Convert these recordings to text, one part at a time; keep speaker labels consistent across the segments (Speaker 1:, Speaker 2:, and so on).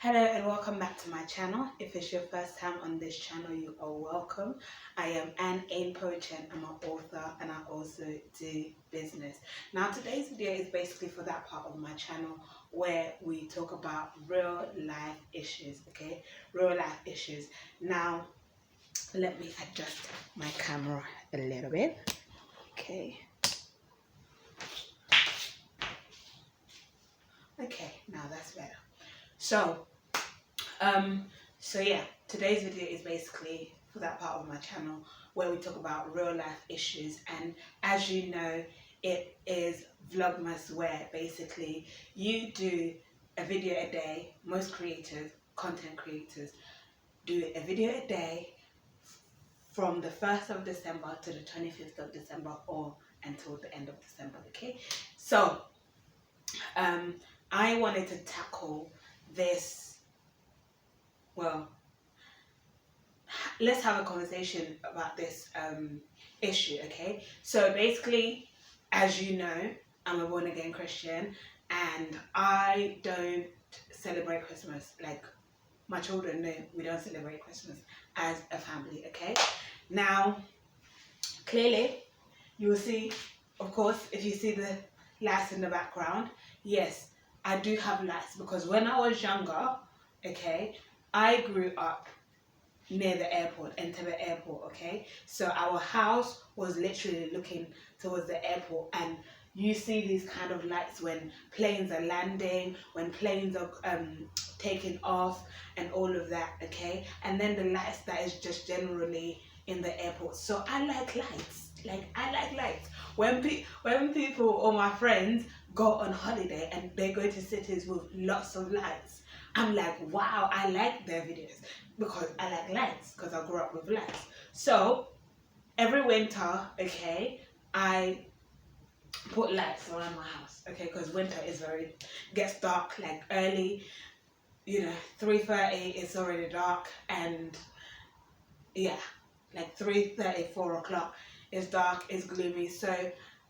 Speaker 1: Hello and welcome back to my channel. If it's your first time on this channel, you are welcome. I am A.H.P. and I'm an author and I also do business. Now today's video is basically for that part of my channel where we talk about real life issues, okay? Real life issues. Now let me adjust my camera a little bit, okay? Okay, now that's better. So yeah, today's video is basically for that part of my channel where we talk about real life issues, and as you know, it is vlogmas, where basically you do a video a day. Most creators, content creators, do a video a day from the 1st of December to the 25th of December or until the end of December, okay? So I wanted to tackle this, well, let's have a conversation about this issue, okay? So basically, as you know, I'm a born again Christian and I don't celebrate Christmas. Like, my children know we don't celebrate Christmas as a family, okay? Now, clearly, you will see, of course, if you see the lights in the background, yes, I do have lights because when I was younger, okay, I grew up near the airport, Entebbe airport, okay? So our house was literally looking towards the airport, and you see these kind of lights when planes are landing, when planes are taking off and all of that, okay? And then the lights that is just generally in the airport. So I like lights. I like lights. When people or my friends go on holiday and they go to cities with lots of lights, I'm like, wow, I like their videos because I like lights, because I grew up with lights. So every winter, okay, I put lights around my house, okay, because winter is gets dark like early, 3:30 it's already dark, and yeah, like 3:30, 4 o'clock, it's dark, it's gloomy. So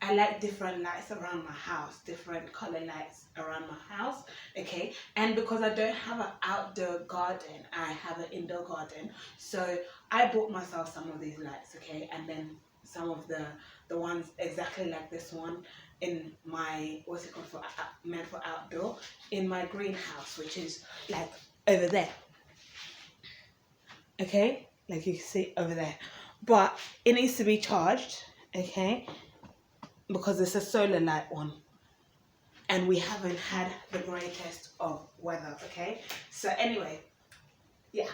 Speaker 1: I like different lights around my house, different color lights around my house, okay? And because I don't have an outdoor garden, I have an indoor garden. So I bought myself some of these lights, okay? And then some of the ones exactly like this one in my, what's it called, meant for outdoor, in my greenhouse, which is like over there, okay? Like you can see over there. But it needs to be charged, okay? Because it's a solar light one, and we haven't had the greatest of weather, okay? So anyway, yeah,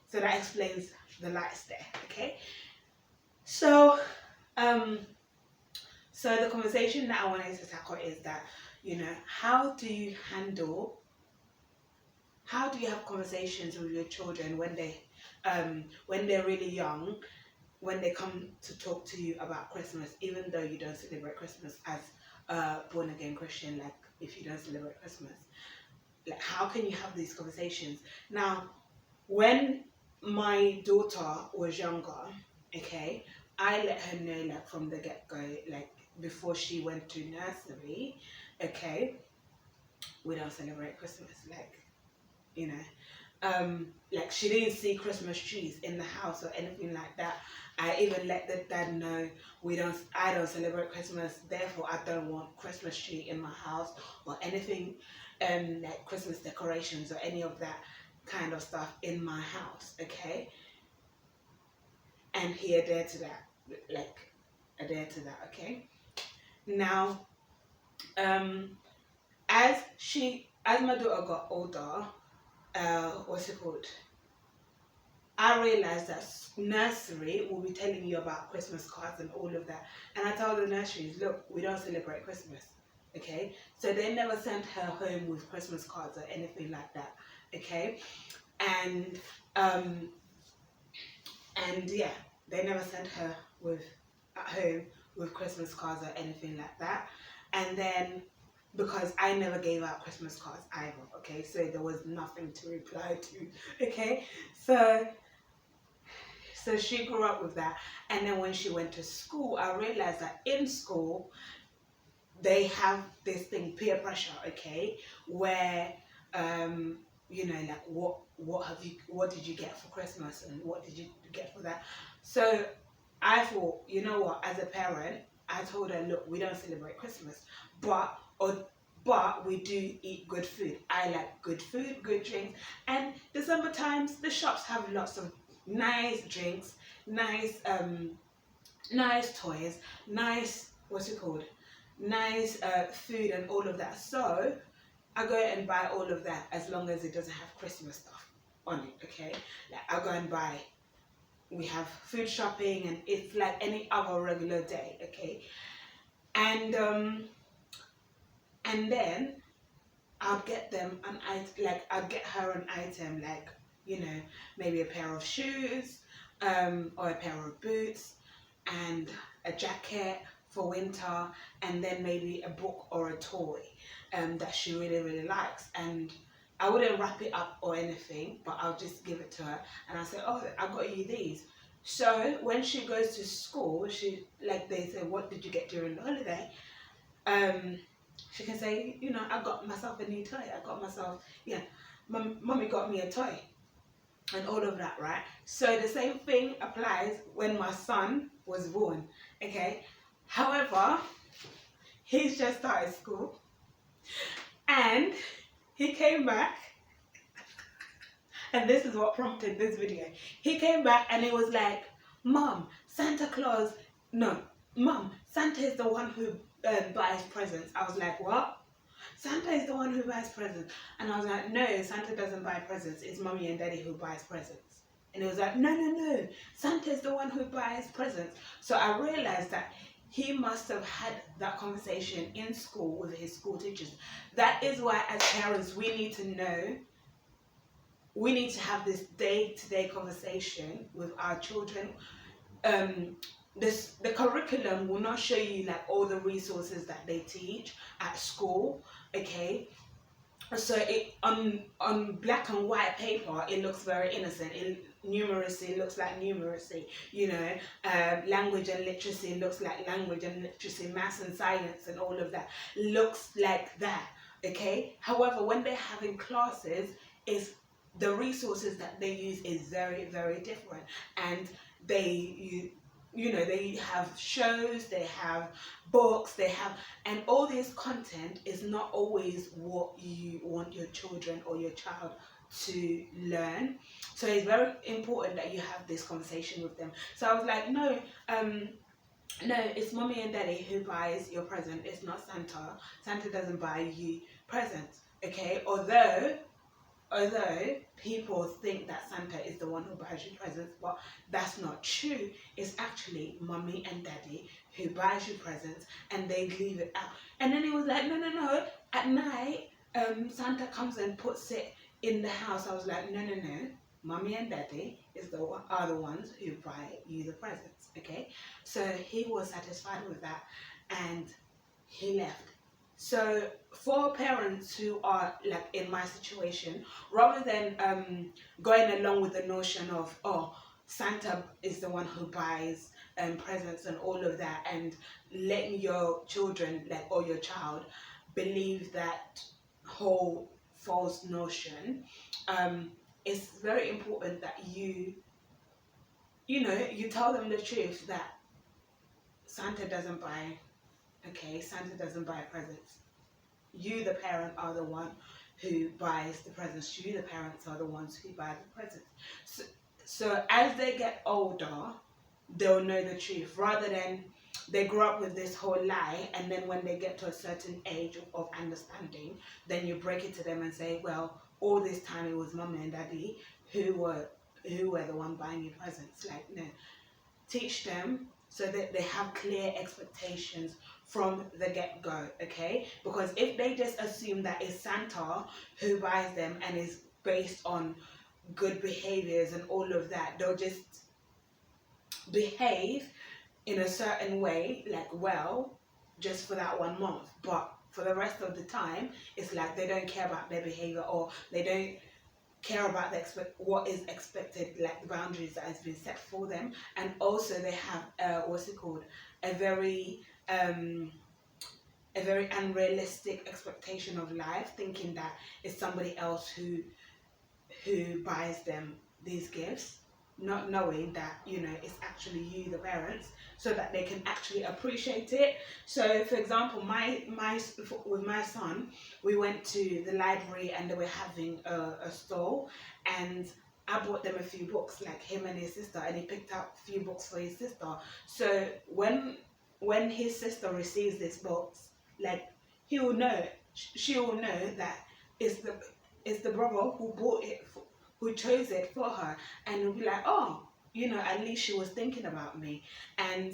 Speaker 1: so that explains the lights there, okay? So so the conversation that I wanted to tackle is that, how do you have conversations with your children when they're really young, when they come to talk to you about Christmas, even though you don't celebrate Christmas as a born again Christian, like if you don't celebrate Christmas, like how can you have these conversations? Now, when my daughter was younger, okay, I let her know, like from the get-go, like before she went to nursery, okay, we don't celebrate Christmas, like she didn't see Christmas trees in the house or anything like that. I even let the dad know I don't celebrate Christmas, therefore I don't want Christmas tree in my house or anything like Christmas decorations or any of that kind of stuff in my house, okay? And he adhered to that, okay? Now, as my daughter got older, what's it called? I realized that nursery will be telling you about Christmas cards and all of that. And I told the nurseries, look, we don't celebrate Christmas, okay? So they never sent her home with Christmas cards or anything like that, okay? And yeah, they never sent her at home with Christmas cards or anything like that. And then, because I never gave out Christmas cards either, okay? So there was nothing to reply to, okay? So she grew up with that. And then when she went to school, I realized that in school, they have this thing, peer pressure, okay? Where, you know, like what did you get for Christmas and what did you get for that. So I thought, you know what, as a parent, I told her, look, we don't celebrate Christmas, but we do eat good food. I like good food, good drinks, and December times the shops have lots of nice drinks, nice nice toys, nice, what's it called, nice food and all of that. So I go and buy all of that as long as it doesn't have Christmas stuff on it, okay? Like I'll go and buy. We have food shopping and it's like any other regular day, okay? And then I'll get them an item, like I'll get her an item like, you know, maybe a pair of shoes, or a pair of boots and a jacket for winter, and then maybe a book or a toy that she really, really likes. And I wouldn't wrap it up or anything, but I'll just give it to her and I'll say, oh, I got you these. So when she goes to school, she, like they say, what did you get during the holiday? She can say, you know, I got myself a new toy. I got myself, yeah, mommy got me a toy and all of that, right? So the same thing applies when my son was born, okay? However, he's just started school and he came back, and this is what prompted this video. He came back and it was like, Mom, Santa Claus, no, Mom, Santa is the one who buys presents. I was like, what? Santa is the one who buys presents. And I was like, no, Santa doesn't buy presents. It's Mommy and Daddy who buys presents. And he was like, no, Santa is the one who buys presents. So I realized that he must have had that conversation in school with his school teachers. That is why as parents, we need to know, we need to have this day-to-day conversation with our children. The curriculum will not show you like all the resources that they teach at school, okay? So it on black and white paper, it looks very innocent. Numeracy looks like numeracy, you know. Language and literacy looks like language and literacy. Maths and science and all of that looks like that, okay? However, when they're having classes, is the resources that they use is very, very different, and you know, they have shows, they have books, they have, and all this content is not always what you want your children or your child to learn. So it's very important that you have this conversation with them. So I was like, no, it's Mommy and Daddy who buys your present. It's not Santa. Santa doesn't buy you presents, okay? Although people think that Santa is the one who buys you presents, but that's not true. It's actually Mommy and Daddy who buys you presents, and they leave it out. And then he was like, no. At night, Santa comes and puts it in the house. I was like, no. Mommy and Daddy are the ones who buy you the presents, okay? So he was satisfied with that, and he left. So for parents who are like in my situation, rather than going along with the notion of, oh, Santa is the one who buys presents and all of that, and letting your children, like, or your child, believe that whole false notion, it's very important that you tell them the truth that Santa doesn't buy. Okay, Santa doesn't buy presents. You, the parent, are the one who buys the presents. You, the parents, are the ones who buy the presents. So as they get older, they'll know the truth, rather than they grow up with this whole lie, and then when they get to a certain age of understanding, then you break it to them and say, well, all this time it was Mommy and Daddy who were the one buying you presents. Like, no. Teach them so that they have clear expectations from the get-go, okay? Because if they just assume that it's Santa who buys them and is based on good behaviors and all of that, they'll just behave in a certain way, like, well, just for that 1 month. But for the rest of the time, it's like they don't care about their behavior, or they don't care about what is expected, like the boundaries that has been set for them. And also they have a very unrealistic expectation of life, thinking that it's somebody else who who buys them these gifts, not knowing that, you know, it's actually you, the parents, so that they can actually appreciate it. So for example, with my son, we went to the library and they were having a stall, and I bought them a few books, like him and his sister, and he picked out a few books for his sister. So when his sister receives these books, like, he will know, she will know that it's the brother who bought it, who chose it for her, and will be like, oh, you know, at least she was thinking about me. And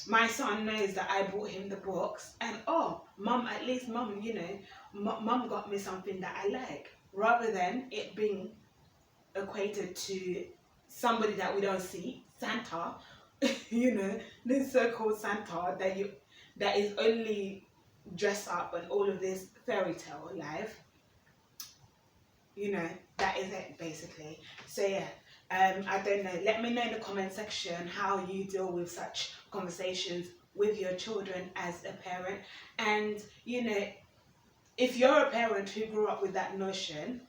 Speaker 1: my son knows that I bought him the books, and oh, mum, at least mum, you know, mum got me something that I like, rather than it being equated to somebody that we don't see, Santa, you know, this so-called Santa that is only dressed up and all of this fairy tale life. You know, that is it basically. So yeah, I don't know, let me know in the comment section how you deal with such conversations with your children as a parent. And you know, if you're a parent who grew up with that notion,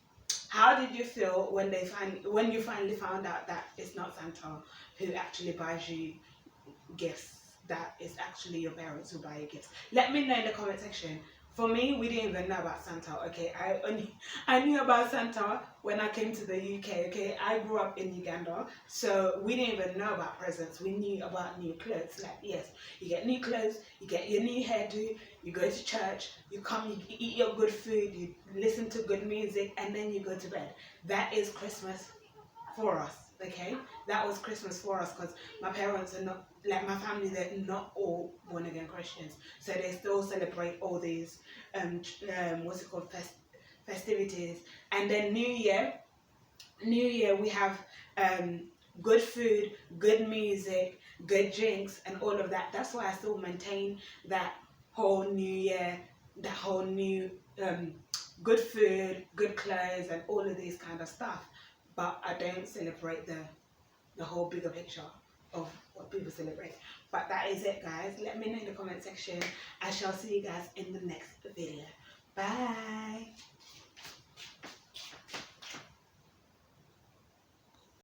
Speaker 1: how did you feel when you finally found out that it's not Santa who actually buys you gifts, that it's actually your parents who buy you gifts? Let me know in the comment section. For me, we didn't even know about Santa, okay? I knew about Santa when I came to the UK, okay? I grew up in Uganda, so we didn't even know about presents. We knew about new clothes. Like, yes, you get new clothes, you get your new hairdo, you go to church, you come, you eat your good food, you listen to good music, and then you go to bed. That is Christmas for us, okay? That was Christmas for us, because my parents are not, like my family, they're not all born again Christians, so they still celebrate all these what's it called, festivities. And then New Year we have good food, good music, good drinks, and all of that. That's why I still maintain that whole New Year, that whole new good food, good clothes, and all of these kind of stuff. But I don't celebrate the whole bigger picture of what people celebrate. But that is it, guys. Let me know in the comment section. I shall see you guys in the next video. Bye.